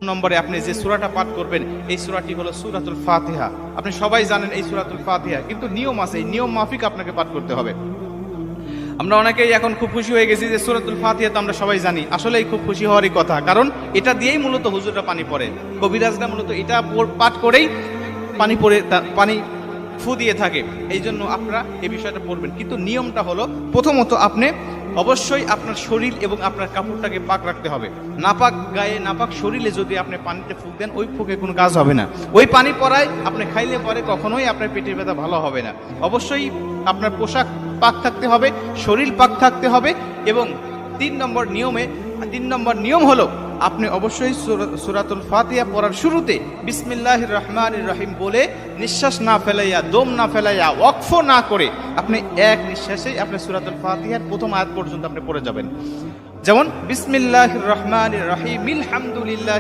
নম্বরে আপনি যে সূরাটা পাঠ করবেন এই সূরাটি হলো সূরাতুল ফাতিহা। আপনি সবাই জানেন এই সূরাতুল ফাতিহা, কিন্তু নিয়ম আছে, এই নিয়ম মাফিক আপনাকে পাঠ করতে হবে। আমরা অনেকেই এখন খুব খুশি হয়ে গেছি যে সূরাতুল ফাতিহা তো আমরা সবাই জানি, আসলেই খুব খুশি হওয়ারই কথা, কারণ এটা দিয়েই মূলত হুজুররা পানি পড়ে, কবিরাজরা মূলত এটা পাঠ করেই পানি ফু দিয়ে থাকে। এই জন্য আপনারা এই বিষয়টা পড়বেন, কিন্তু নিয়মটা হলো প্রথমত আপনি অবশ্যই আপনার শরীর এবং আপনার কাপড়টাকে পাক রাখতে হবে। নাপাক গায়ে নাপাক শরীরে যদি আপনি পানিতে ফুঁক দেন, ওই ফুঁকে কোনো কাজ হবে না। ওই পানি পড়ায় আপনি খাইলে পরে কখনোই আপনার পেটের ব্যথা ভালো হবে না। অবশ্যই আপনার পোশাক পাক থাকতে হবে, শরীর পাক থাকতে হবে। এবং 3 নম্বর নিয়ম হলো আপনি অবশ্যই সূরাতুল ফাতিহা পড়ার শুরুতে বিসমিল্লাহির রহমানির রহিম বলে নিঃশ্বাস না ফেলাইয়া, দম না ফেলাইয়া, ওয়াকফ না করে আপনি এক নিঃশ্বাসেই আপনি সূরাতুল ফাতিহার প্রথম আয়াত পর্যন্ত আপনি পড়ে যাবেন। যেমন বিসমিল্লাহির রহমানির রহিম আলহামদুলিল্লাহ